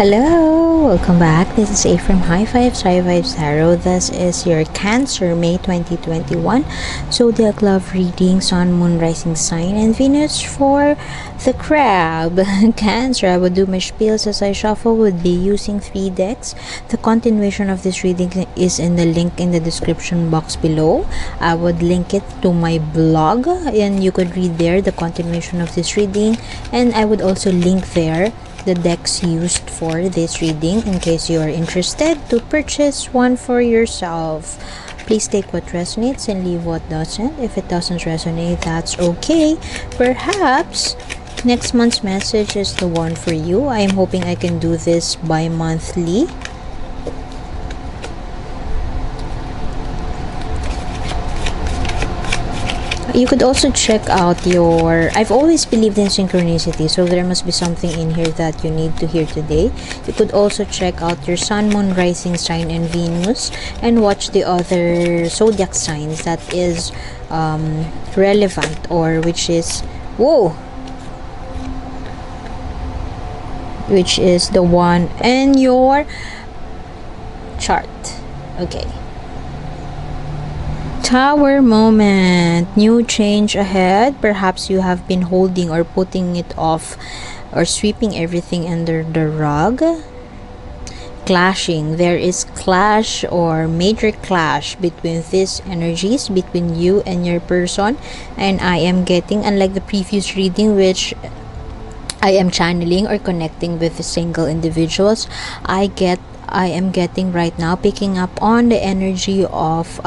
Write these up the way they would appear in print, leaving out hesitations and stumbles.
Hello, welcome back. This is A from High Fives, High Vibes Tarot. This is your Cancer, May 2021 Zodiac Love Reading, Sun, Moon, Rising Sign, and Venus for the Crab. Cancer, I would do my spiels as I shuffle, would be using 3 decks. The continuation of this reading is in the link in the description box below. I would link it to my blog, and you could read there the continuation of this reading, and I would also link there the decks used for this reading in case you are interested to purchase one for yourself. Please take what resonates and leave what doesn't. If it doesn't resonate, that's okay. Perhaps next month's message is the one for you. I am hoping I can do this bi-monthly. You could also check out I've always believed in synchronicity, so there must be something in here that you need to hear today. You could also check out your Sun, Moon, Rising Sign, and Venus, and watch the other zodiac signs that is relevant, or which is the one in your chart. Okay. Tower moment, new change ahead. Perhaps you have been holding or putting it off or sweeping everything under the rug. Clashing, there is clash or major clash between these energies, between you and your person. And I am getting, unlike the previous reading which I am channeling or connecting with the single individuals, I am getting right now, picking up on the energy of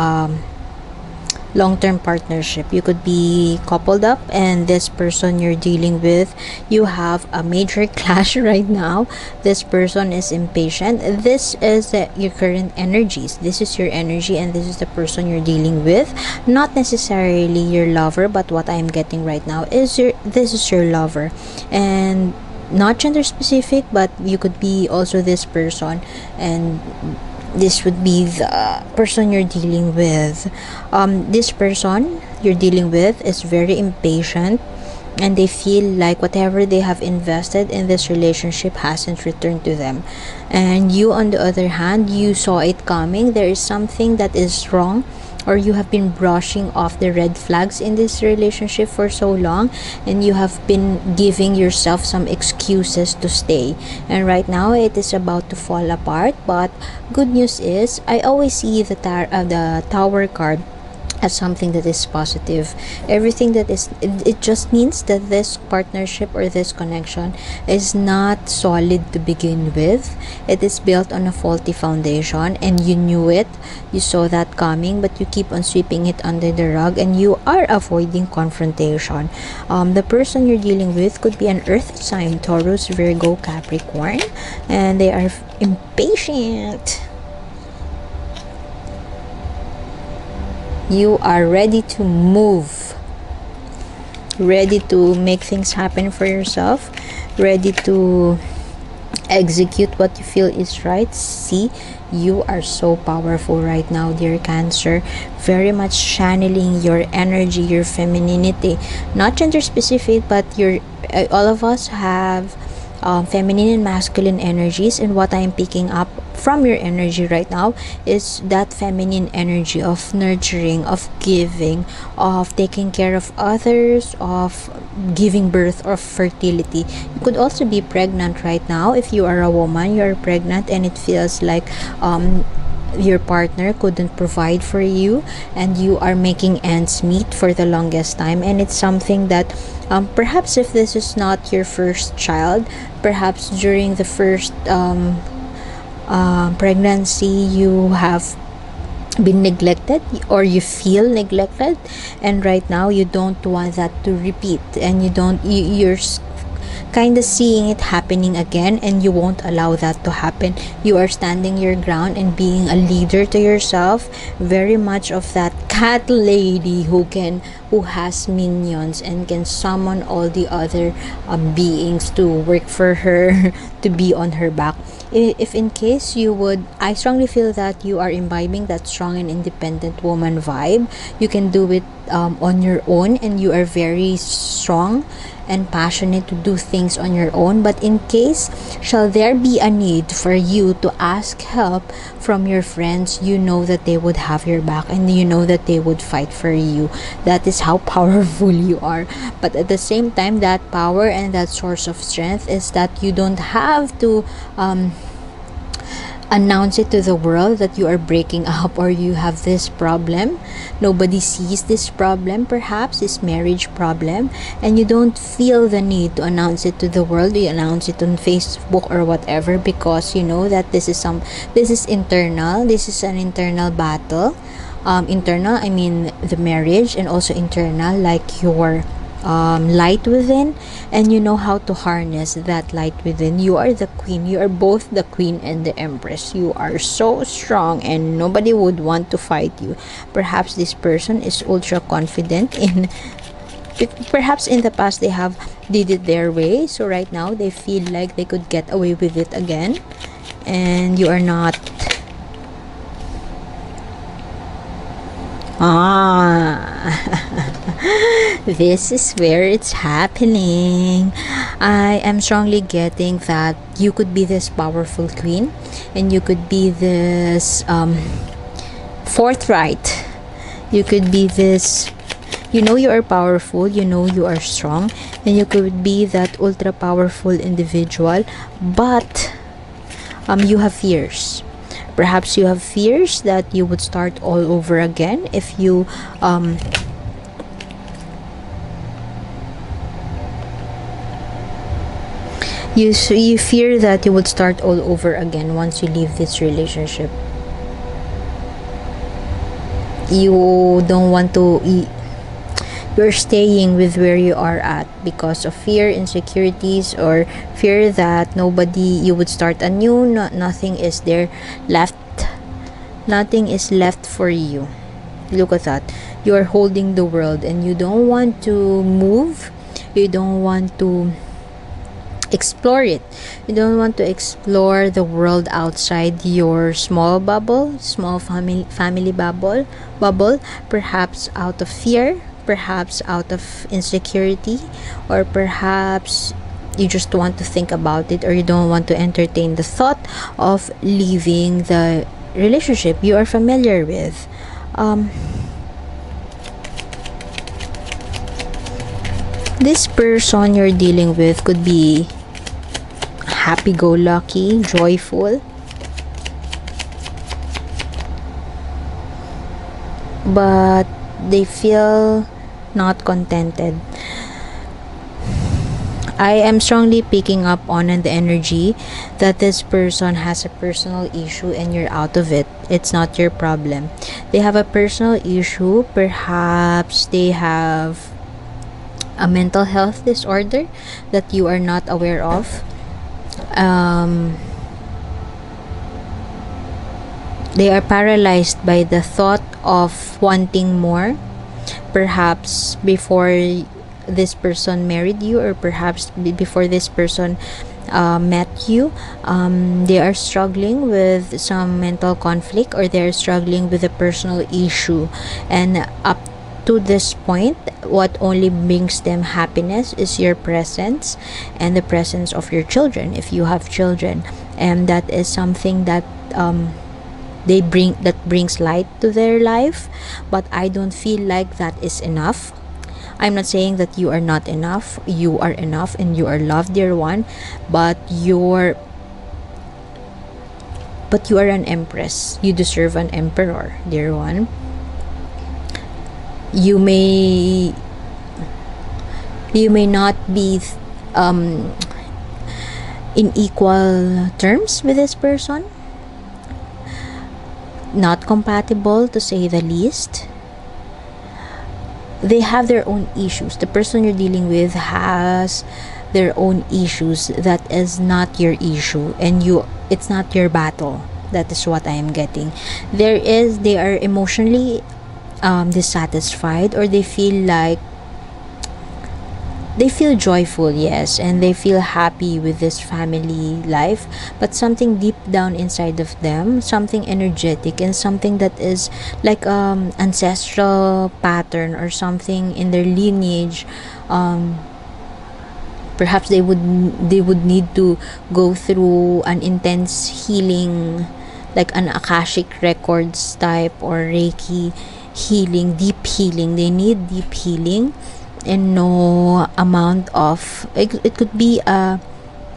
long-term partnership. You could be coupled up, and this person you're dealing with, you have a major clash right now. This person is impatient. This is your current energies. This is your energy, and this is the person you're dealing with. Not necessarily your lover, but what I'm getting right now is this is your lover, and not gender specific, but you could be also this person, and this would be the person you're dealing with. This person you're dealing with is very impatient, and they feel like whatever they have invested in this relationship hasn't returned to them. And you, on the other hand, you saw it coming. There is something that is wrong, or you have been brushing off the red flags in this relationship for so long, and you have been giving yourself some excuses to stay, and right now it is about to fall apart. But good news is, I always see the Tower card as something that is positive. Everything that is, it just means that this partnership or this connection is not solid to begin with. It is built on a faulty foundation, and you knew it. You saw that coming, but you keep on sweeping it under the rug, and you are avoiding confrontation. The person you're dealing with could be an earth sign: Taurus, Virgo, Capricorn, and they are impatient. You are ready to move, ready to make things happen for yourself, ready to execute what you feel is right. See, you are so powerful right now, dear Cancer. Very much channeling your energy, your femininity, not gender specific, but all of us have feminine and masculine energies, and what I'm picking up from your energy right now is that feminine energy of nurturing, of giving, of taking care of others, of giving birth, or fertility. You could also be pregnant right now. If you are a woman, you are pregnant, and it feels like your partner couldn't provide for you, and you are making ends meet for the longest time. And it's something that perhaps if this is not your first child, perhaps during the first pregnancy you have been neglected, or you feel neglected, and right now you don't want that to repeat, and you're kind of seeing it happening again, and you won't allow that to happen. You are standing your ground and being a leader to yourself, very much of that cat lady who has minions and can summon all the other beings to work for her to be on her back. If in case I strongly feel that you are imbibing that strong and independent woman vibe. You can do it on your own, and you are very strong, and passionate to do things on your own. But in case shall there be a need for you to ask help from your friends, you know that they would have your back, and you know that they would fight for you. That is how powerful you are. But at the same time, that power and that source of strength is that you don't have to announce it to the world that you are breaking up or you have this problem. Nobody sees this problem, perhaps this marriage problem, and you don't feel the need to announce it to the world. You announce it on Facebook or whatever, because you know that this is internal. This is an internal battle. Internal, I mean the marriage, and also internal, like your light within, and you know how to harness that light within. You are the queen. You are both the queen and the empress. You are so strong, and nobody would want to fight you. Perhaps this person is ultra confident in, perhaps in the past they have did it their way, so right now they feel like they could get away with it again, and you are not. This is where it's happening. I am strongly getting that you could be this powerful queen, and you could be this forthright. You could be this, you know, you are powerful, you know you are strong, and you could be that ultra powerful individual, but you have fears. Perhaps you have fears that you would start all over again if you you fear that you would start all over again once you leave this relationship. You don't want to you're staying with where you are at because of fear, insecurities, or fear that you would start anew. Nothing is there left. Nothing is left for you. Look at that. You are holding the world, and you don't want to move. You don't want to explore it. You don't want to explore the world outside your small bubble, small family bubble, perhaps out of fear, perhaps out of insecurity, or perhaps you just want to think about it, or you don't want to entertain the thought of leaving the relationship you are familiar with. This person you're dealing with could be happy-go-lucky, joyful, but they feel not contented. I am strongly picking up on the energy that this person has a personal issue and you're out of it. It's not your problem. They have a personal issue. Perhaps they have a mental health disorder that you are not aware of. They are paralyzed by the thought of wanting more. Perhaps before this person married you, or perhaps before this person met you, they are struggling with some mental conflict, or they're struggling with a personal issue, and up to this point, what only brings them happiness is your presence and the presence of your children, if you have children. And that is something that that brings light to their life. But I don't feel like that is enough. I'm not saying that you are not enough. You are enough, and you are loved, dear one. But you are an empress. You deserve an emperor, dear one. You may not be in equal terms with this person. Not compatible, to say the least. They have their own issues. The person you're dealing with has their own issues. That is not your issue, and it's not your battle. That is what I am getting. They are emotionally dissatisfied, or they feel joyful, yes, and they feel happy with this family life, but something deep down inside of them, something energetic, and something that is like ancestral pattern or something in their lineage, perhaps they would need to go through an intense healing, like an akashic records type or reiki healing, deep healing. They need deep healing, and no amount of it could be an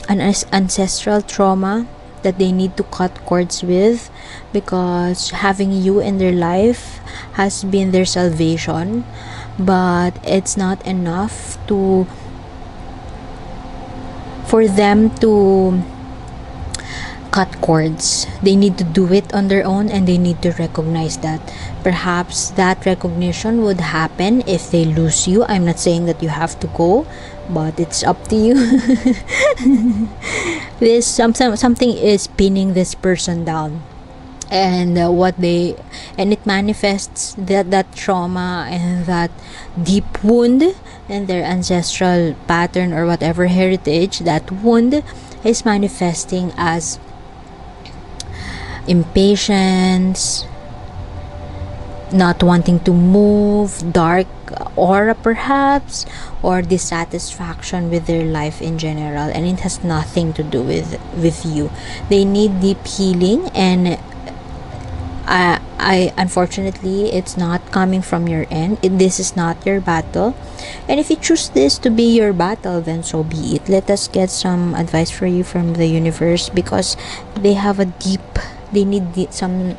ancestral trauma that they need to cut cords with, because having you in their life has been their salvation, but it's not enough to for them to cut cords. They need to do it on their own, and they need to recognize that. Perhaps that recognition would happen if they lose you. I'm not saying that you have to go, but it's up to you. This something is pinning this person down, and it manifests that trauma and that deep wound and their ancestral pattern or whatever heritage. That wound is manifesting as impatience, not wanting to move, dark aura perhaps, or dissatisfaction with their life in general, and it has nothing to do with you. They need deep healing, and I unfortunately it's not coming from your end. This is not your battle, and if you choose this to be your battle, then so be it. Let us get some advice for you from the universe, because they need some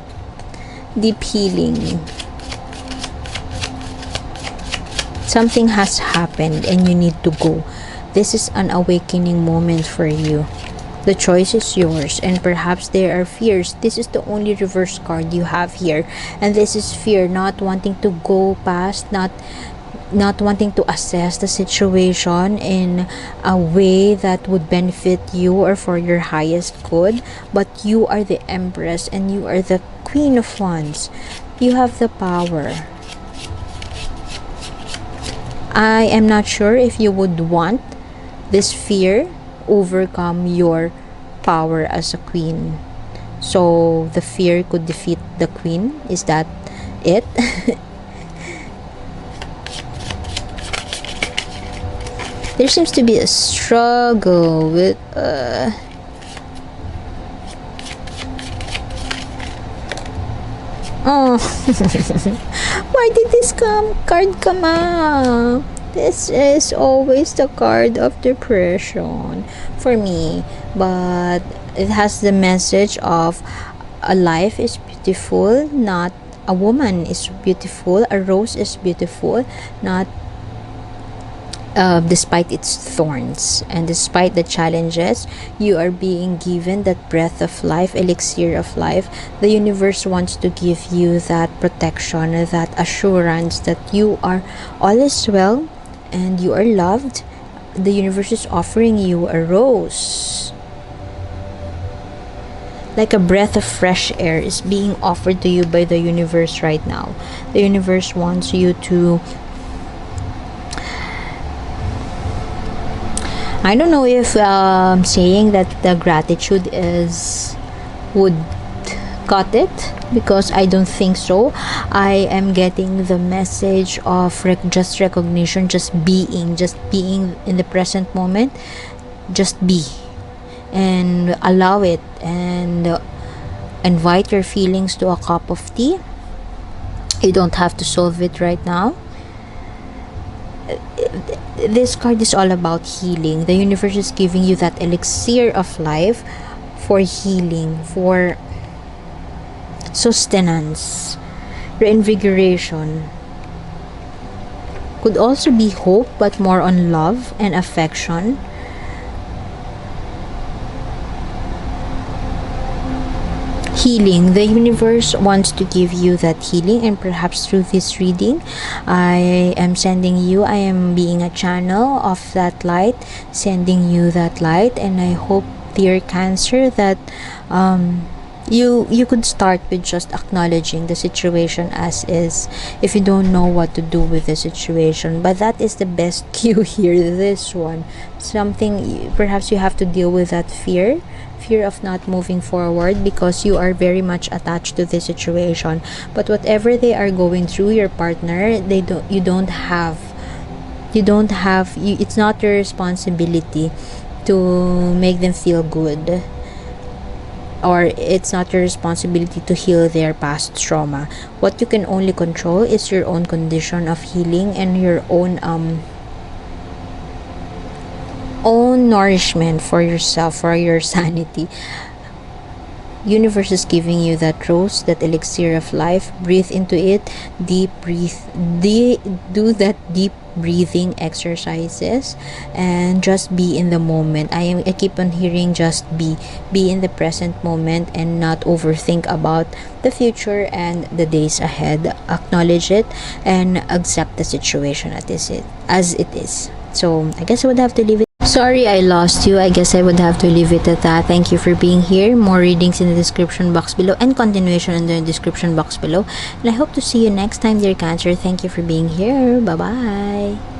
deep healing. Something has happened and you need to go. This is an awakening moment for you. The choice is yours, and perhaps there are fears. This is the only reverse card you have here, and this is fear, not wanting to go past, not wanting to assess the situation in a way that would benefit you or for your highest good. But you are the Empress, and you are the Queen of Wands. You have the power. I am not sure if you would want this fear overcome your power as a queen. So the fear could defeat the queen. Is that it? There seems to be a struggle with oh. Why did this card come up? This is always the card of depression for me, but it has the message of a life is beautiful, not a woman is beautiful, a rose is beautiful, not despite its thorns, and despite the challenges, you are being given that breath of life, elixir of life. The universe wants to give you that protection, that assurance that you are all is well and you are loved. The universe is offering you a rose, like a breath of fresh air is being offered to you by the universe right now. The universe wants you to, I don't know if saying that the gratitude would cut it, because I don't think so. I am getting the message of just recognition, just being in the present moment. Just be and allow it, and invite your feelings to a cup of tea. You don't have to solve it right now. This card is all about healing. The universe is giving you that elixir of life for healing, for sustenance, reinvigoration. Could also be hope, but more on love and affection. Healing. The universe wants to give you that healing, and perhaps through this reading I am being a channel of that light, sending you that light. And I hope, dear Cancer, that you could start with just acknowledging the situation as is, if you don't know what to do with the situation. But that is the best cue here, this one. Something, perhaps you have to deal with that fear of not moving forward, because you are very much attached to this situation. But whatever they are going through, your partner, you don't have You don't have you, it's not your responsibility to make them feel good, or it's not your responsibility to heal their past trauma. What you can only control is your own condition of healing and your own nourishment for yourself, for your sanity. Universe is giving you that rose, that elixir of life. Breathe into it. Deep breathe. Do that deep breathing exercises and just be in the moment. I keep on hearing just be in the present moment and not overthink about the future and the days ahead. Acknowledge it and accept the situation as it is. So I guess I would have to leave it. Sorry I lost you. I guess I would have to leave it at that. Thank you for being here. More readings in the description box below and continuation in the description box below. And I hope to see you next time, dear Cancer. Thank you for being here. Bye-bye.